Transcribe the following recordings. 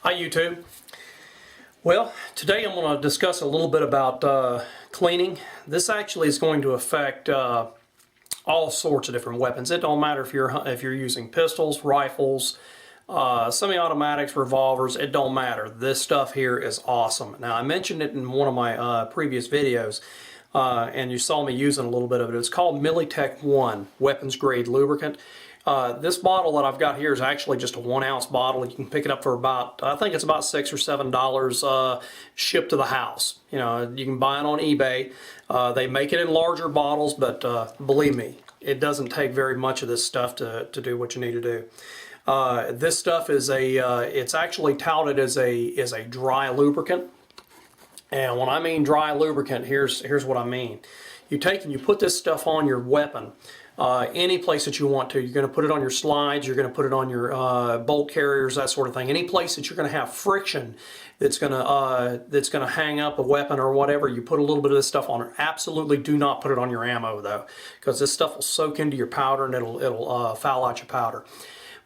Hi YouTube. Well, today I'm going to discuss a little bit about cleaning. This actually is going to affect all sorts of different weapons. It don't matter if you're using pistols, rifles, semi-automatics, revolvers. It don't matter. This stuff here is awesome. Now I mentioned it in one of my previous videos, and you saw me using a little bit of it. It's called MILITEC-1 weapons grade lubricant. This bottle that I've got here is actually just a 1 ounce bottle. You can pick it up for about, I think it's about $6 or $7 shipped to the house. You know, you can buy it on eBay. They make it in larger bottles, but believe me, it doesn't take very much of this stuff to do what you need to do. This stuff is it's actually touted as a dry lubricant. And when I mean dry lubricant, here's what I mean. You take and you put this stuff on your weapon. Any place that you want to. You're going to put it on your slides, you're going to put it on your bolt carriers, that sort of thing. Any place that you're going to have friction that's going to hang up a weapon or whatever, you put a little bit of this stuff on it. Absolutely do not put it on your ammo though, because this stuff will soak into your powder and it'll foul out your powder.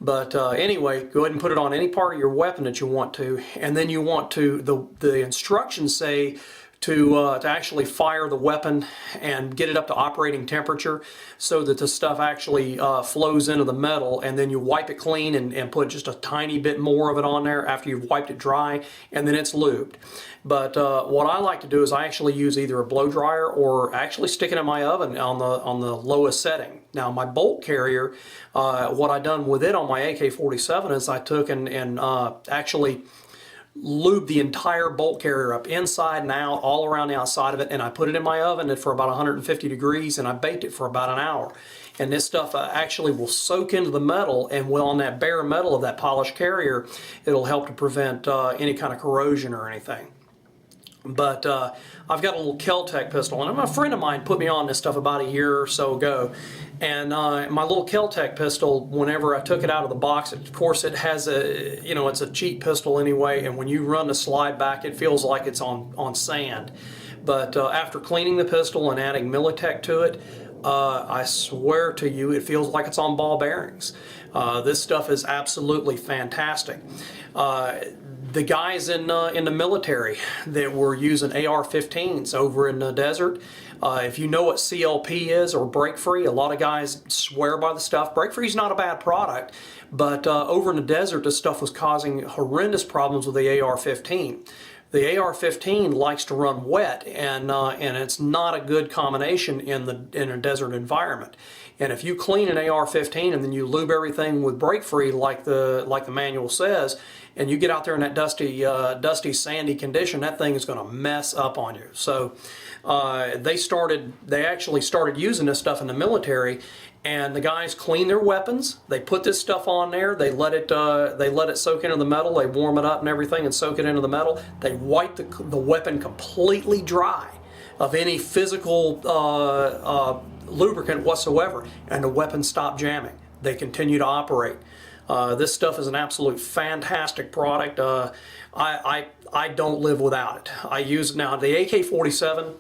But anyway, go ahead and put it on any part of your weapon that you want to, and then you want to, the instructions say to actually fire the weapon and get it up to operating temperature so that the stuff actually flows into the metal, and then you wipe it clean and put just a tiny bit more of it on there after you've wiped it dry, and then it's lubed. But what I like to do is I actually use either a blow dryer or actually stick it in my oven on the lowest setting. Now my bolt carrier, what I done with it on my AK-47 is I took and actually lube the entire bolt carrier up inside and out, all around the outside of it, and I put it in my oven for about 150 degrees, and I baked it for about an hour. And this stuff actually will soak into the metal, and will on that bare metal of that polished carrier, it'll help to prevent any kind of corrosion or anything. But I've got a little Kel-Tec pistol, and a friend of mine put me on this stuff about a year or so ago. And my little Kel-Tec pistol, whenever I took it out of the box, of course it has a, you know, it's a cheap pistol anyway, and when you run the slide back, it feels like it's on sand. But after cleaning the pistol and adding Militec to it, I swear to you, it feels like it's on ball bearings. This stuff is absolutely fantastic. The guys in the military that were using AR-15s over in the desert, if you know what CLP is, or break free, a lot of guys swear by the stuff. Break free is not a bad product, but over in the desert, this stuff was causing horrendous problems with the AR-15. The AR-15 likes to run wet, and it's not a good combination in a desert environment. And if you clean an AR-15 and then you lube everything with break free like the manual says, and you get out there in that dusty, sandy condition, that thing is going to mess up on you. So they actually started using this stuff in the military, and the guys clean their weapons. They put this stuff on there. They let it soak into the metal. They warm it up and everything and soak it into the metal. They wipe the weapon completely dry of any physical lubricant whatsoever, and the weapon stopped jamming. They continue to operate. This stuff is an absolute fantastic product. I don't live without it. I use now the AK-47.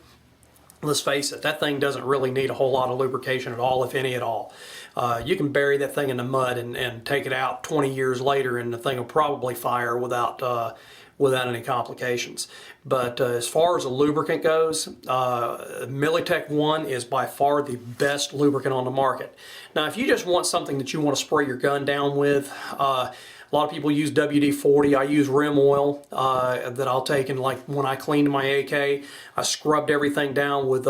Let's face it, that thing doesn't really need a whole lot of lubrication at all, if any at all. You can bury that thing in the mud and take it out 20 years later, and the thing will probably fire without any complications. But as far as a lubricant goes, MILITEC-1 is by far the best lubricant on the market. Now, if you just want something that you want to spray your gun down with, a lot of people use WD-40. I use rim oil that I'll take, and like when I cleaned my AK, I scrubbed everything down with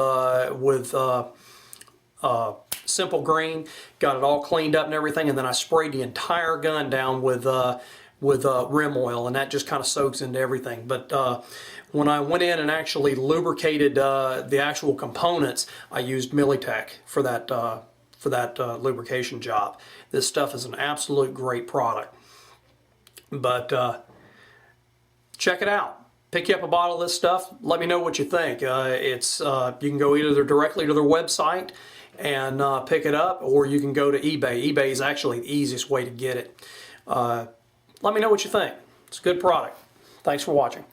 Simple Green, got it all cleaned up and everything, and then I sprayed the entire gun down with rim oil, and that just kind of soaks into everything. But when I went in and actually lubricated the actual components, I used Militec for that lubrication job. This stuff is an absolute great product. But check it out. Pick you up a bottle of this stuff. Let me know what you think. You can go either directly to their website and pick it up, or you can go to eBay. eBay is actually the easiest way to get it. Let me know what you think. It's a good product. Thanks for watching.